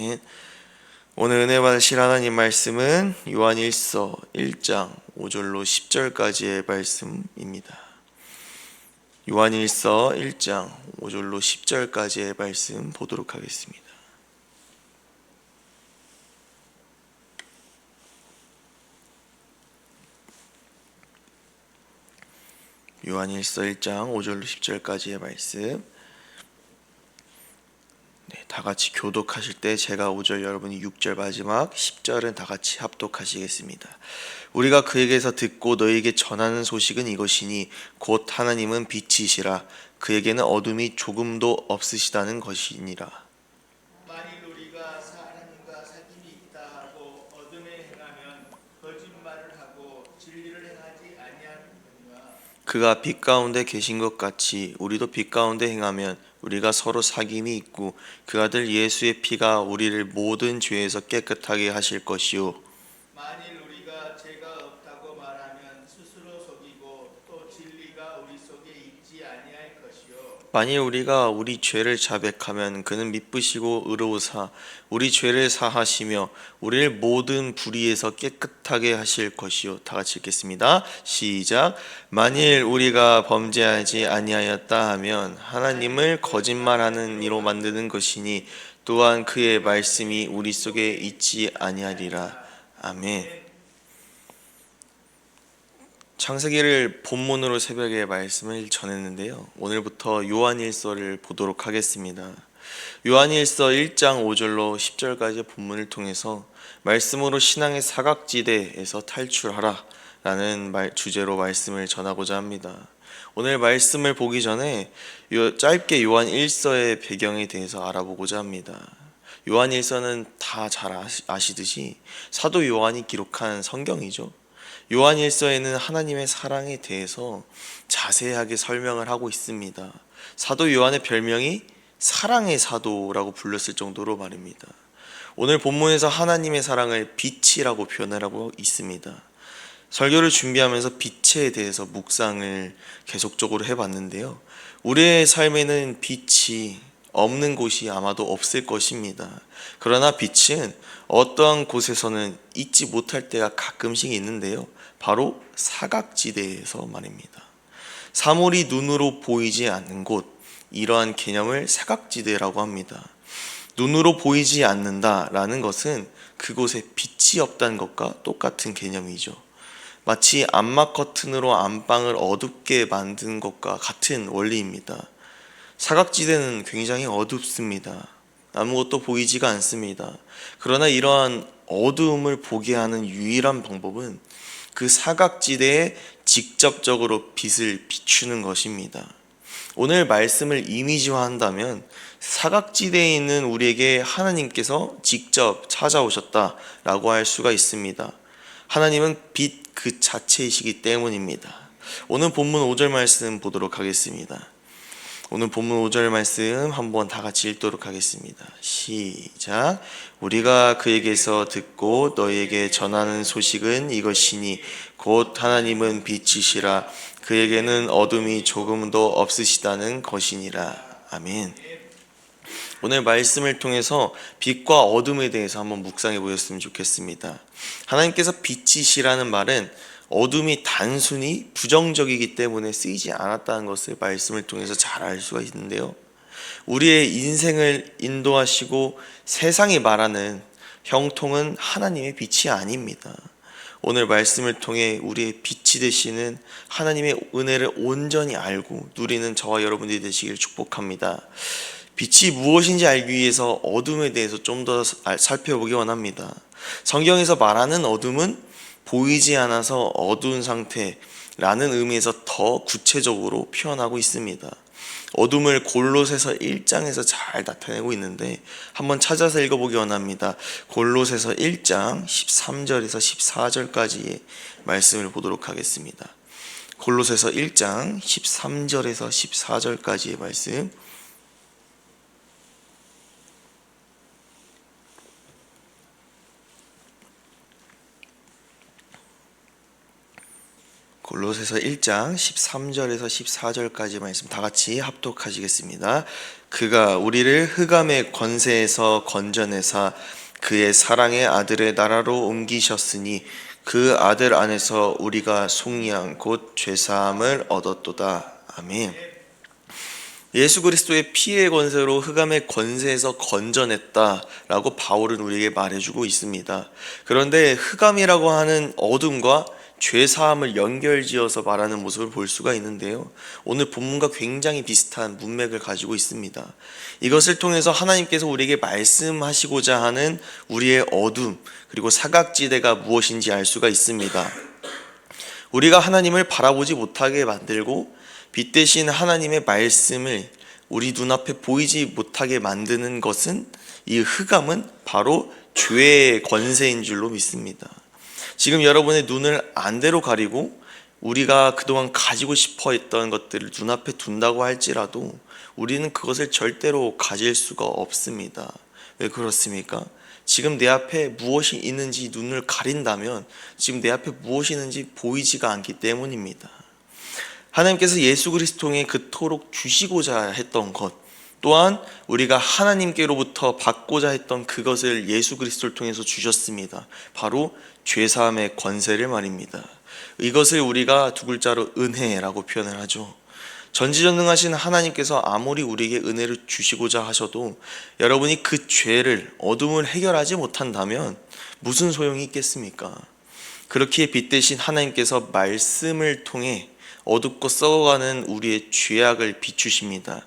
아멘. 오늘 은혜 받으실 하나님 말씀은 요한일서 1장 5절로 10절까지의 말씀입니다. 요한일서 1장 5절로 10절까지의 말씀 보도록 하겠습니다. 요한일서 1장 5절로 10절까지의 말씀. 다 같이 교독하실 때 제가 5절, 여러분이 6절 마지막 10절은 다 같이 합독하시겠습니다. 우리가 그에게서 듣고 너희에게 전하는 소식은 이것이니 곧 하나님은 빛이시라 그에게는 어둠이 조금도 없으시다는 것이니라. 만일 우리가 하나님과 사귐이 있다 하고 어둠에 행하면 거짓말을 하고 진리를 행하지 아니하느니라. 그가 빛 가운데 계신 것 같이 우리도 빛 가운데 행하면 우리가 서로 사귐이 있고 그 아들 예수의 피가 우리를 모든 죄에서 깨끗하게 하실 것이요. 만일 우리가 죄가 없다고 말하면 스스로 속이고 또 진리가 우리 속에 있지 아니할 것이요. 만일 우리가 우리 죄를 자백하면 그는 미쁘시고 의로우사 우리 죄를 사하시며 우리를 모든 불의에서 깨끗하게 하실 것이요. 다 같이 읽겠습니다. 시작. 만일 우리가 범죄하지 아니하였다 하면 하나님을 거짓말하는 이로 만드는 것이니 또한 그의 말씀이 우리 속에 있지 아니하리라. 아멘. 창세기를 본문으로 새벽에 말씀을 전했는데요. 오늘부터 요한일서를 보도록 하겠습니다. 요한일서 1장 5절로 10절까지 본문을 통해서 말씀으로 신앙의 사각지대에서 탈출하라 라는 주제로 말씀을 전하고자 합니다. 오늘 말씀을 보기 전에 짧게 요한일서의 배경에 대해서 알아보고자 합니다. 요한일서는 다 잘 아시듯이 사도 요한이 기록한 성경이죠. 요한일서에는 하나님의 사랑에 대해서 자세하게 설명을 하고 있습니다. 사도 요한의 별명이 사랑의 사도라고 불렸을 정도로 말입니다. 오늘 본문에서 하나님의 사랑을 빛이라고 표현을 하고 있습니다. 설교를 준비하면서 빛에 대해서 묵상을 계속적으로 해봤는데요. 우리의 삶에는 빛이 없는 곳이 아마도 없을 것입니다. 그러나 빛은 어떠한 곳에서는 잊지 못할 때가 가끔씩 있는데요. 바로 사각지대에서 말입니다. 사물이 눈으로 보이지 않는 곳, 이러한 개념을 사각지대라고 합니다. 눈으로 보이지 않는다라는 것은 그곳에 빛이 없다는 것과 똑같은 개념이죠. 마치 암막 커튼으로 안방을 어둡게 만든 것과 같은 원리입니다. 사각지대는 굉장히 어둡습니다. 아무것도 보이지가 않습니다. 그러나 이러한 어두움을 보게 하는 유일한 방법은 그 사각지대에 직접적으로 빛을 비추는 것입니다. 오늘 말씀을 이미지화한다면 사각지대에 있는 우리에게 하나님께서 직접 찾아오셨다라고 할 수가 있습니다. 하나님은 빛 그 자체이시기 때문입니다. 오늘 본문 5절 말씀 보도록 하겠습니다. 오늘 본문 5절 말씀 한번 다 같이 읽도록 하겠습니다. 시작. 우리가 그에게서 듣고 너희에게 전하는 소식은 이것이니 곧 하나님은 빛이시라 그에게는 어둠이 조금도 없으시다는 것이니라. 아멘. 오늘 말씀을 통해서 빛과 어둠에 대해서 한번 묵상해 보셨으면 좋겠습니다. 하나님께서 빛이시라는 말은 어둠이 단순히 부정적이기 때문에 쓰이지 않았다는 것을 말씀을 통해서 잘 알 수가 있는데요. 우리의 인생을 인도하시고 세상이 말하는 형통은 하나님의 빛이 아닙니다. 오늘 말씀을 통해 우리의 빛이 되시는 하나님의 은혜를 온전히 알고 누리는 저와 여러분들이 되시기를 축복합니다. 빛이 무엇인지 알기 위해서 어둠에 대해서 좀 더 살펴보기 원합니다. 성경에서 말하는 어둠은 보이지 않아서 어두운 상태라는 의미에서 더 구체적으로 표현하고 있습니다. 어둠을 골로새서 1장에서 잘 나타내고 있는데 한번 찾아서 읽어보기 원합니다. 골로새서 1장 13절에서 14절까지의 말씀을 보도록 하겠습니다. 골로새서 1장 13절에서 14절까지의 말씀. 골로새서 1장 13절에서 14절까지 말씀 다 같이 합독하시겠습니다. 그가 우리를 흑암의 권세에서 건져내사 그의 사랑의 아들의 나라로 옮기셨으니 그 아들 안에서 우리가 속량 곧 죄사함을 얻었도다. 아멘. 예수 그리스도의 피의 권세로 흑암의 권세에서 건져냈다라고 바울은 우리에게 말해주고 있습니다. 그런데 흑암이라고 하는 어둠과 죄사함을 연결지어서 말하는 모습을 볼 수가 있는데요, 오늘 본문과 굉장히 비슷한 문맥을 가지고 있습니다. 이것을 통해서 하나님께서 우리에게 말씀하시고자 하는 우리의 어둠 그리고 사각지대가 무엇인지 알 수가 있습니다. 우리가 하나님을 바라보지 못하게 만들고 빛 대신 하나님의 말씀을 우리 눈앞에 보이지 못하게 만드는 것은, 이 흑암은 바로 죄의 권세인 줄로 믿습니다. 지금 여러분의 눈을 안대로 가리고 우리가 그동안 가지고 싶어 했던 것들을 눈앞에 둔다고 할지라도 우리는 그것을 절대로 가질 수가 없습니다. 왜 그렇습니까? 지금 내 앞에 무엇이 있는지 눈을 가린다면 지금 내 앞에 무엇이 있는지 보이지가 않기 때문입니다. 하나님께서 예수 그리스도에 그토록 주시고자 했던 것, 또한 우리가 하나님께로부터 받고자 했던 그것을 예수 그리스도를 통해서 주셨습니다. 바로 죄사함의 권세를 말입니다. 이것을 우리가 두 글자로 은혜라고 표현을 하죠. 전지전능하신 하나님께서 아무리 우리에게 은혜를 주시고자 하셔도 여러분이 그 죄를, 어둠을 해결하지 못한다면 무슨 소용이 있겠습니까? 그렇기에 빛 대신 하나님께서 말씀을 통해 어둡고 썩어가는 우리의 죄악을 비추십니다.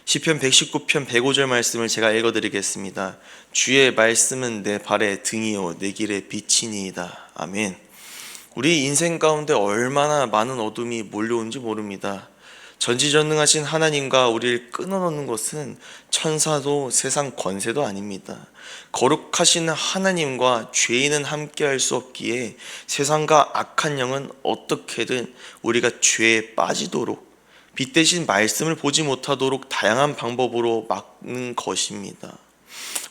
시편 119편 105절 말씀을 제가 읽어드리겠습니다. 주의 말씀은 내 발의 등이요 내 길의 빛이니이다. 아멘. 우리 인생 가운데 얼마나 많은 어둠이 몰려오는지 모릅니다. 전지전능하신 하나님과 우리를 끊어놓는 것은 천사도 세상 권세도 아닙니다. 거룩하신 하나님과 죄인은 함께할 수 없기에 세상과 악한 영은 어떻게든 우리가 죄에 빠지도록, 빛 대신 말씀을 보지 못하도록 다양한 방법으로 막는 것입니다.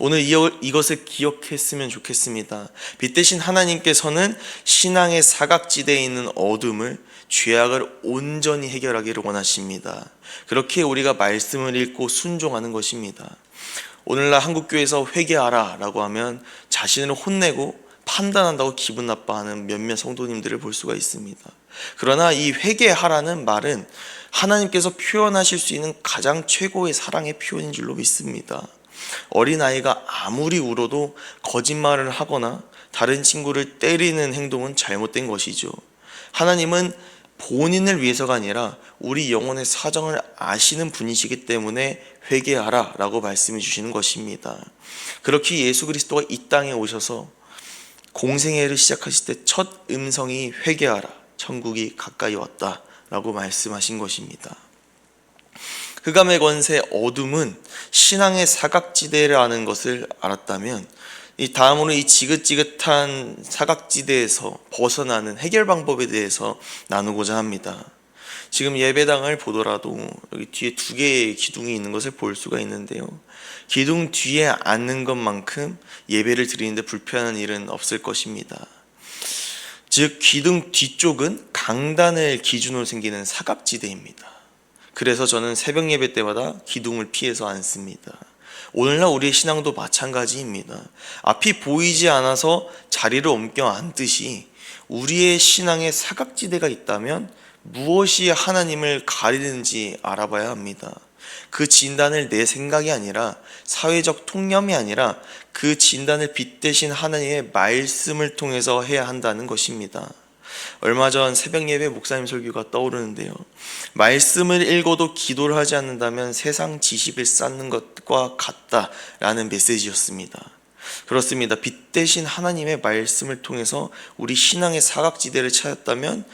오늘 이것을 기억했으면 좋겠습니다. 빛 대신 하나님께서는 신앙의 사각지대에 있는 어둠을, 죄악을 온전히 해결하기를 원하십니다. 그렇게 우리가 말씀을 읽고 순종하는 것입니다. 오늘날 한국교회에서 회개하라 라고 하면 자신을 혼내고 판단한다고 기분 나빠하는 몇몇 성도님들을 볼 수가 있습니다. 그러나 이 회개하라는 말은 하나님께서 표현하실 수 있는 가장 최고의 사랑의 표현인 줄로 믿습니다. 어린아이가 아무리 울어도 거짓말을 하거나 다른 친구를 때리는 행동은 잘못된 것이죠. 하나님은 본인을 위해서가 아니라 우리 영혼의 사정을 아시는 분이시기 때문에 회개하라 라고 말씀해 주시는 것입니다. 그렇게 예수 그리스도가 이 땅에 오셔서 공생애를 시작하실 때 첫 음성이 회개하라, 천국이 가까이 왔다 라고 말씀하신 것입니다. 흑암의 권세 어둠은 신앙의 사각지대라는 것을 알았다면, 이 다음으로 이 지긋지긋한 사각지대에서 벗어나는 해결 방법에 대해서 나누고자 합니다. 지금 예배당을 보더라도 여기 뒤에 두 개의 기둥이 있는 것을 볼 수가 있는데요, 기둥 뒤에 앉는 것만큼 예배를 드리는데 불편한 일은 없을 것입니다. 즉 기둥 뒤쪽은 강단을 기준으로 생기는 사각지대입니다. 그래서 저는 새벽 예배 때마다 기둥을 피해서 앉습니다. 오늘날 우리의 신앙도 마찬가지입니다. 앞이 보이지 않아서 자리를 옮겨 앉듯이 우리의 신앙에 사각지대가 있다면 무엇이 하나님을 가리는지 알아봐야 합니다. 그 진단을 내 생각이 아니라, 사회적 통념이 아니라 그 진단을 빛 대신 하나님의 말씀을 통해서 해야 한다는 것입니다. 얼마 전 새벽 예배 목사님 설교가 떠오르는데요, 말씀을 읽어도 기도를 하지 않는다면 세상 지식을 쌓는 것과 같다라는 메시지였습니다. 그렇습니다. 빛 대신 하나님의 말씀을 통해서 우리 신앙의 사각지대를 찾았다면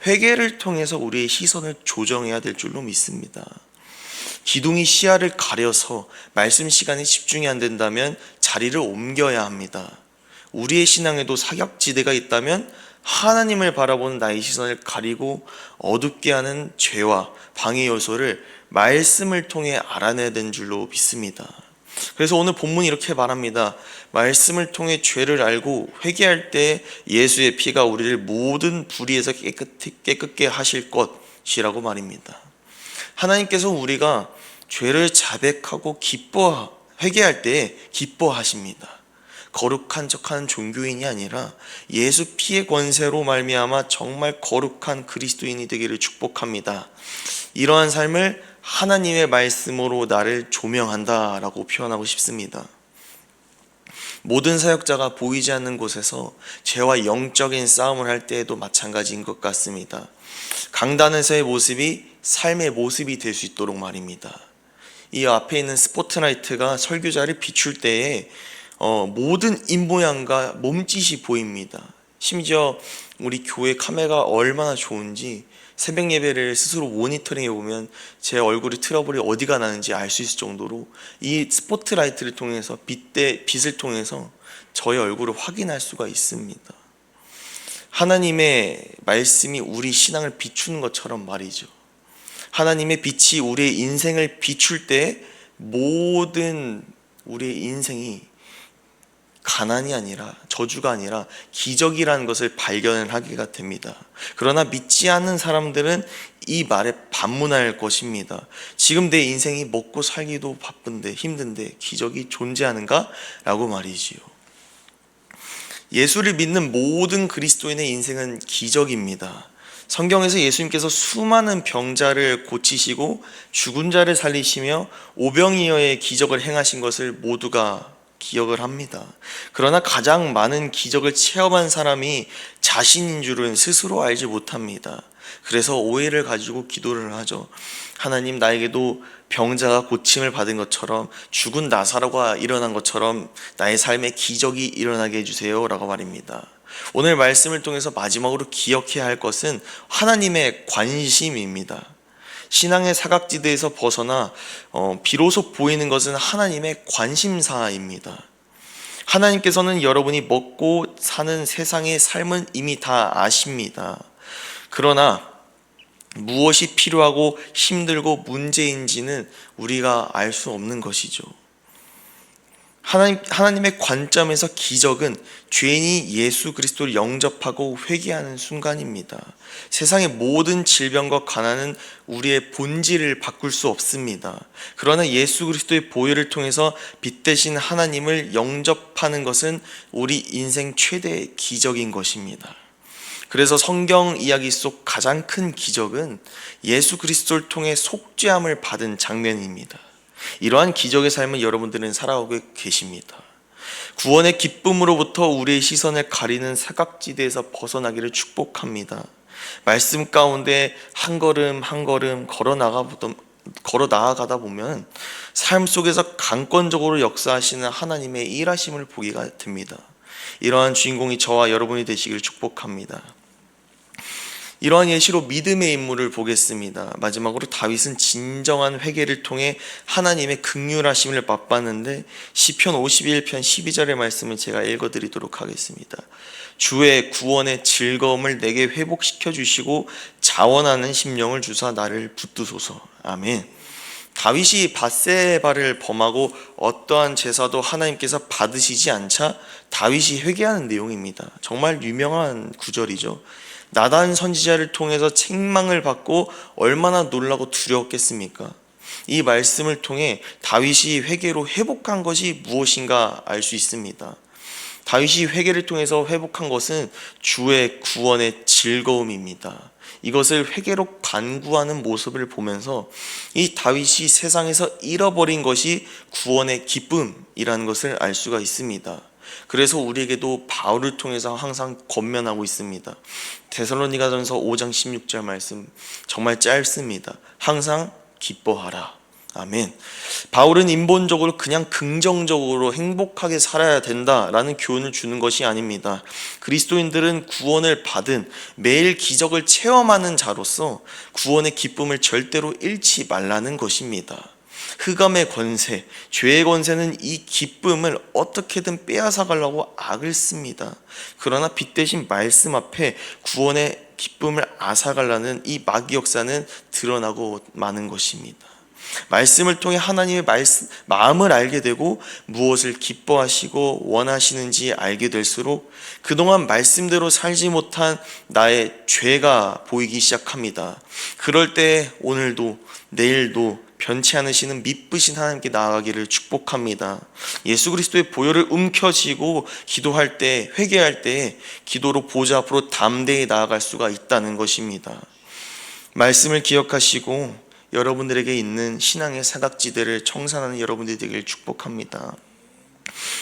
회개를 통해서 우리의 시선을 조정해야 될 줄로 믿습니다. 기둥이 시야를 가려서 말씀 시간에 집중이 안 된다면 자리를 옮겨야 합니다. 우리의 신앙에도 사각지대가 있다면 하나님을 바라보는 나의 시선을 가리고 어둡게 하는 죄와 방해 요소를 말씀을 통해 알아내야 되는 줄로 믿습니다. 그래서 오늘 본문이 이렇게 말합니다. 말씀을 통해 죄를 알고 회개할 때 예수의 피가 우리를 모든 불의에서 깨끗게 하실 것이라고 말입니다. 하나님께서 우리가 죄를 자백하고 회개할 때 기뻐하십니다. 거룩한 척하는 종교인이 아니라 예수 피의 권세로 말미암아 정말 거룩한 그리스도인이 되기를 축복합니다. 이러한 삶을 하나님의 말씀으로 나를 조명한다라고 표현하고 싶습니다. 모든 사역자가 보이지 않는 곳에서 죄와 영적인 싸움을 할 때에도 마찬가지인 것 같습니다. 강단에서의 모습이 삶의 모습이 될 수 있도록 말입니다. 이 앞에 있는 스포트라이트가 설교자를 비출 때에 모든 입모양과 몸짓이 보입니다. 심지어 우리 교회 카메라가 얼마나 좋은지 새벽 예배를 스스로 모니터링해 보면 제 얼굴이 트러블이 어디가 나는지 알 수 있을 정도로 이 스포트라이트를 통해서 빛을 통해서 저의 얼굴을 확인할 수가 있습니다. 하나님의 말씀이 우리 신앙을 비추는 것처럼 말이죠. 하나님의 빛이 우리의 인생을 비출 때 모든 우리의 인생이 가난이 아니라 저주가 아니라 기적이라는 것을 발견을 하게 됩니다. 그러나 믿지 않는 사람들은 이 말에 반문할 것입니다. 지금 내 인생이 먹고 살기도 바쁜데 힘든데 기적이 존재하는가? 라고 말이지요. 예수를 믿는 모든 그리스도인의 인생은 기적입니다. 성경에서 예수님께서 수많은 병자를 고치시고 죽은 자를 살리시며 오병이어의 기적을 행하신 것을 모두가 기억을 합니다. 그러나 가장 많은 기적을 체험한 사람이 자신인 줄은 스스로 알지 못합니다. 그래서 오해를 가지고 기도를 하죠. 하나님, 나에게도 병자가 고침을 받은 것처럼 죽은 나사로가 일어난 것처럼 나의 삶에 기적이 일어나게 해주세요 라고 말입니다. 오늘 말씀을 통해서 마지막으로 기억해야 할 것은 하나님의 관심입니다. 신앙의 사각지대에서 벗어나 비로소 보이는 것은 하나님의 관심사입니다. 하나님께서는 여러분이 먹고 사는 세상의 삶은 이미 다 아십니다. 그러나 무엇이 필요하고 힘들고 문제인지는 우리가 알 수 없는 것이죠. 하나님의 관점에서 기적은 죄인이 예수 그리스도를 영접하고 회개하는 순간입니다. 세상의 모든 질병과 가난은 우리의 본질을 바꿀 수 없습니다. 그러나 예수 그리스도의 보혈을 통해서 빛 대신 하나님을 영접하는 것은 우리 인생 최대의 기적인 것입니다. 그래서 성경 이야기 속 가장 큰 기적은 예수 그리스도를 통해 속죄함을 받은 장면입니다. 이러한 기적의 삶을 여러분들은 살아오고 계십니다. 구원의 기쁨으로부터 우리의 시선을 가리는 사각지대에서 벗어나기를 축복합니다. 말씀 가운데 한 걸음 한 걸음 걸어 나아가다 보면 삶 속에서 강권적으로 역사하시는 하나님의 일하심을 보기가 됩니다. 이러한 주인공이 저와 여러분이 되시기를 축복합니다. 이러한 예시로 믿음의 인물을 보겠습니다. 마지막으로 다윗은 진정한 회개를 통해 하나님의 긍휼하심을 맛봤는데 시편 51편 12절의 말씀을 제가 읽어드리도록 하겠습니다. 주의 구원의 즐거움을 내게 회복시켜 주시고 자원하는 심령을 주사 나를 붙드소서. 아멘. 다윗이 밧세바를 범하고 어떠한 제사도 하나님께서 받으시지 않자 다윗이 회개하는 내용입니다. 정말 유명한 구절이죠. 나단 선지자를 통해서 책망을 받고 얼마나 놀라고 두려웠겠습니까? 이 말씀을 통해 다윗이 회개로 회복한 것이 무엇인가 알 수 있습니다. 다윗이 회개를 통해서 회복한 것은 주의 구원의 즐거움입니다. 이것을 회개로 간구하는 모습을 보면서 이 다윗이 세상에서 잃어버린 것이 구원의 기쁨이라는 것을 알 수가 있습니다. 그래서 우리에게도 바울을 통해서 항상 권면하고 있습니다. 데살로니가전서 5장 16절 말씀 정말 짧습니다. 항상 기뻐하라. 아멘. 바울은 인본적으로 그냥 긍정적으로 행복하게 살아야 된다라는 교훈을 주는 것이 아닙니다. 그리스도인들은 구원을 받은 매일 기적을 체험하는 자로서 구원의 기쁨을 절대로 잃지 말라는 것입니다. 흑암의 권세, 죄의 권세는 이 기쁨을 어떻게든 빼앗아 가려고 악을 씁니다. 그러나 빛 대신 말씀 앞에 구원의 기쁨을 앗아가려는 이 마귀 역사는 드러나고 마는 것입니다. 말씀을 통해 하나님의 마음을 알게 되고 무엇을 기뻐하시고 원하시는지 알게 될수록 그동안 말씀대로 살지 못한 나의 죄가 보이기 시작합니다. 그럴 때 오늘도 내일도 변치 않으시는 미쁘신 하나님께 나아가기를 축복합니다. 예수 그리스도의 보혈을 움켜쥐고 기도할 때, 회개할 때 기도로 보좌 앞으로 담대히 나아갈 수가 있다는 것입니다. 말씀을 기억하시고 여러분들에게 있는 신앙의 사각지대를 청산하는 여러분들이 되기를 축복합니다.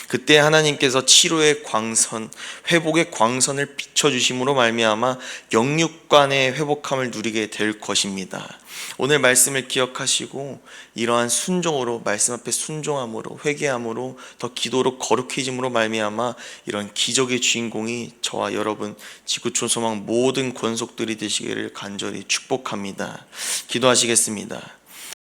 그때 하나님께서 치료의 광선, 회복의 광선을 비춰주심으로 말미암아 영육간의 회복함을 누리게 될 것입니다. 오늘 말씀을 기억하시고 이러한 순종으로, 말씀 앞에 순종함으로, 회개함으로, 더 기도로 거룩해짐으로 말미암아 이런 기적의 주인공이 저와 여러분 지구촌 소망 모든 권속들이 되시기를 간절히 축복합니다. 기도하시겠습니다.